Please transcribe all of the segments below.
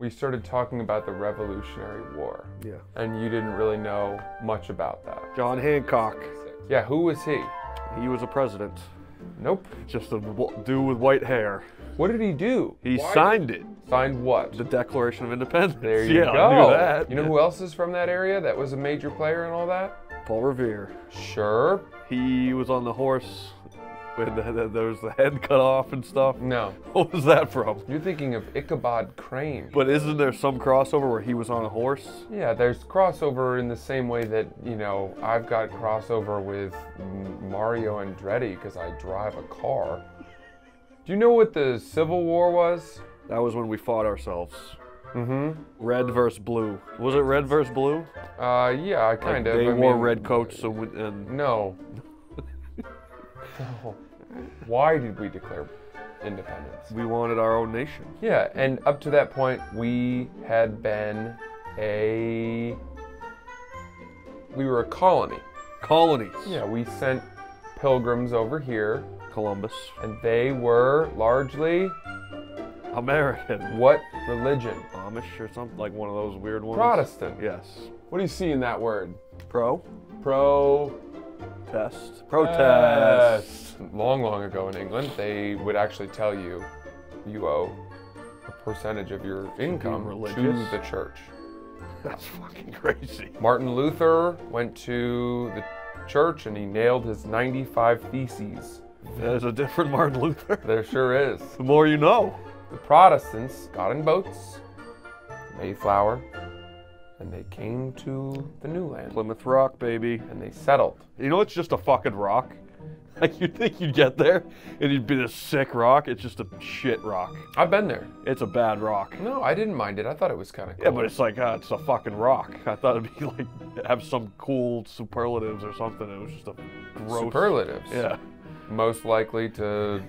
we started talking about the Revolutionary War. Yeah. And you didn't really know much about that. John Hancock. Yeah, who was he? He was a president. Nope. Just a dude with white hair. What did he do? He signed it. Signed what? The Declaration of Independence. There you yeah, go. I knew that. You know who else is from that area that was a major player and all that? Paul Revere. Sure. He was on the horse when there was the head cut off and stuff. No. What was that from? You're thinking of Ichabod Crane. But isn't there some crossover where he was on a horse? Yeah, there's crossover in the same way that, you know, I've got crossover with Mario Andretti because I drive a car. Do you know what the Civil War was? That was when we fought ourselves. Mm-hmm. Red versus blue. Was it red versus blue? Yeah, kind of. They wore red coats and... No. No. Why did we declare independence? We wanted our own nation. Yeah, and up to that point, we had been we were a colony. Colonies. Yeah, we sent pilgrims over here, Columbus. and they were largely American. what religion? Amish or something, like one of those weird ones. Protestant. Yes. What do you see in that word? Protest. Protest. Long, long ago in England, they would actually tell you owe a percentage of your income to the church. That's fucking crazy. Martin Luther went to the church and he nailed his 95 Theses. There's a different Martin Luther. There sure is. The more you know. The Protestants got in boats, Mayflower, and they came to the new land. Plymouth Rock, baby. And they settled. You know, it's just a fucking rock. Like, you'd think you'd get there and it'd be this sick rock. It's just a shit rock. I've been there. It's a bad rock. No, I didn't mind it. I thought it was kind of cool. Yeah, but it's like, it's a fucking rock. I thought it'd be like, have some cool superlatives or something. It was just a gross. Superlatives? Yeah. Most likely to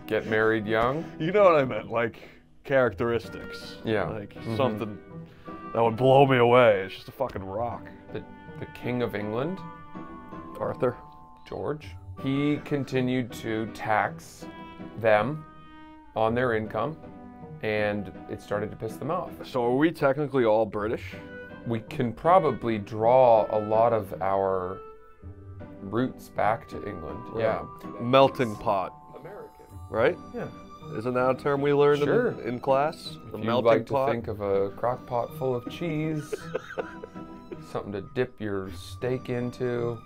get married young? You know what I meant, like characteristics. Yeah. Like something that would blow me away. It's just a fucking rock. The King of England, Arthur. George, he continued to tax them on their income, and it started to piss them off. So are we technically all British? We can probably draw a lot of our roots back to England. Right. Yeah. Melting pot. American. Right? Yeah. Isn't that a term we learned Sure. in class? The If melting you'd like pot? to think of a crock pot full of cheese, something to dip your steak into,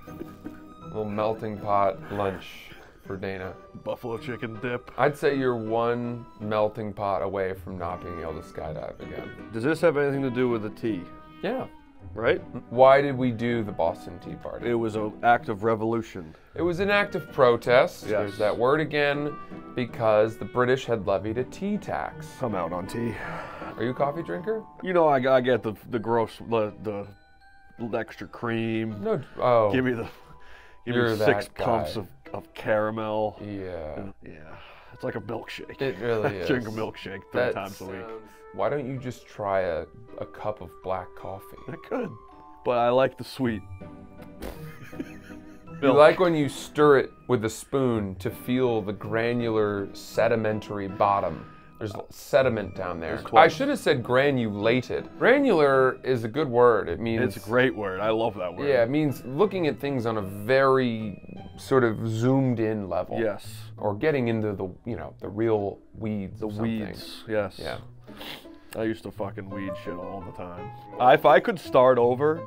a little melting pot lunch for Dana. Buffalo chicken dip. I'd say you're one melting pot away from not being able to skydive again. Does this have anything to do with the tea? Yeah. Right? Why did we do the Boston Tea Party? It was an act of revolution. It was an act of protest. Yes. There's that word again, because the British had levied a tea tax. I'm out on tea. Are you a coffee drinker? You know, I get the gross, the extra cream. No. Oh. Give me You're 6 that pumps guy. of caramel. Yeah. Yeah. It's like a milkshake. It really I is. drink a milkshake 3 times a week. Why don't you just try a cup of black coffee? I could, but I like the sweet. You like when you stir it with a spoon to feel the granular sedimentary bottom. There's sediment down there. I should have said granulated. Granular is a good word. It means... It's a great word. I love that word. Yeah, it means looking at things on a very sort of zoomed in level. Yes. Or getting into the, you know, the real weeds. The of something. weeds. Yes. Yeah. I used to fucking weed shit all the time. If I could start over,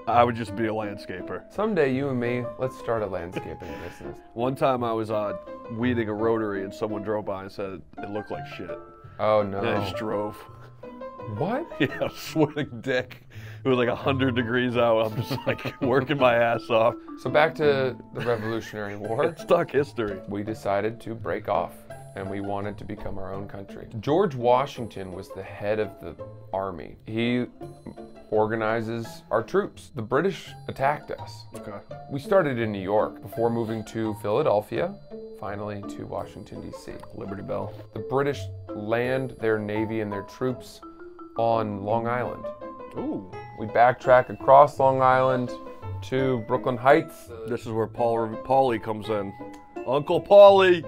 I would just be a landscaper. Someday you and me, let's start a landscaping business. One time I was weeding a rotary and someone drove by and said it looked like shit. Oh no. And I just drove. What? Yeah, sweating dick. It was like 100 degrees out. I'm just like working my ass off. So back to the Revolutionary War. It's dark history. We decided to break off and we wanted to become our own country. George Washington was the head of the army. He organizes our troops. The British attacked us. Okay. We started in New York before moving to Philadelphia, finally to Washington, D.C. Liberty Bell. The British land their navy and their troops on Long Island. Ooh. We backtrack across Long Island to Brooklyn Heights. This is where Paulie comes in. Uncle Paulie,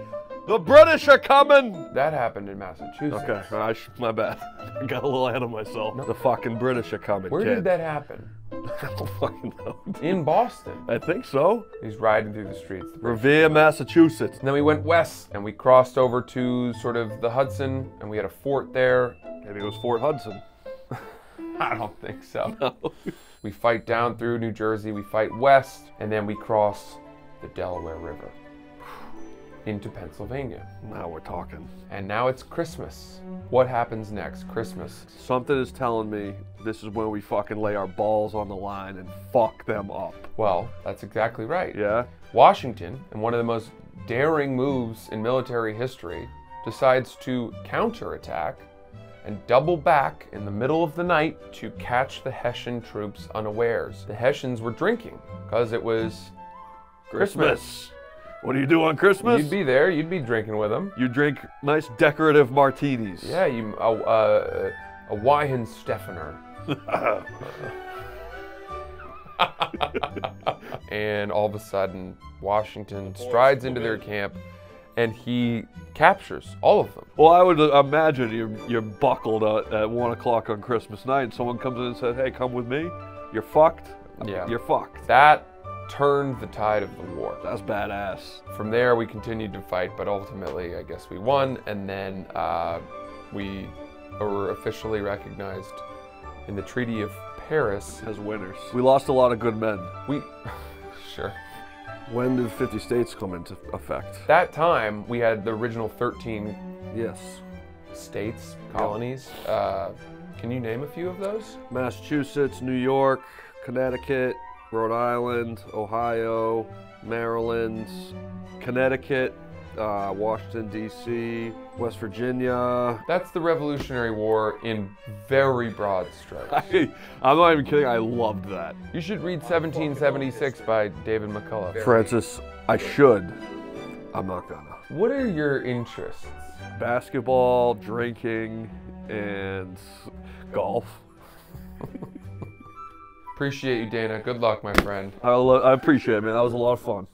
The British are coming! That happened in Massachusetts. Okay, my bad. I got a little ahead of myself. No. The fucking British are coming, Where kid. did that happen? I don't fucking know. In Boston. I think so. He's riding through the streets. Revere, Massachusetts. And then we went west, and we crossed over to sort of the Hudson, and we had a fort there. Maybe it was Fort Hudson. I don't think so. No. We fight down through New Jersey, we fight west, and then we cross the Delaware River into Pennsylvania. Now we're talking. And now it's Christmas. What happens next? Christmas. Something is telling me this is when we fucking lay our balls on the line and fuck them up. Well, that's exactly right. Yeah? Washington, in one of the most daring moves in military history, decides to counterattack and double back in the middle of the night to catch the Hessian troops unawares. The Hessians were drinking because it was Christmas. What do you do on Christmas? You'd be there. You'd be drinking with them. You drink nice decorative martinis. Yeah, a Weihenstephaner. And all of a sudden, Washington strides into their camp, and he captures all of them. Well, I would imagine you're buckled at 1 o'clock on Christmas night, and someone comes in and says, "Hey, come with me." You're fucked. Yeah, you're fucked. That turned the tide of the war. That's badass. From there, we continued to fight, but ultimately, I guess we won, and then we were officially recognized in the Treaty of Paris as winners. We lost a lot of good men. Sure. When did 50 states come into effect? That time, we had the original 13 states, colonies. Can you name a few of those? Massachusetts, New York, Connecticut, Rhode Island, Ohio, Maryland, Connecticut, Washington, D.C., West Virginia. That's the Revolutionary War in very broad strokes. I'm not even kidding, I loved that. You should read 1776 by David McCullough. Francis, I should. I'm not gonna. What are your interests? Basketball, drinking, and golf. Appreciate you, Dana. Good luck, my friend. I appreciate it, man. That was a lot of fun.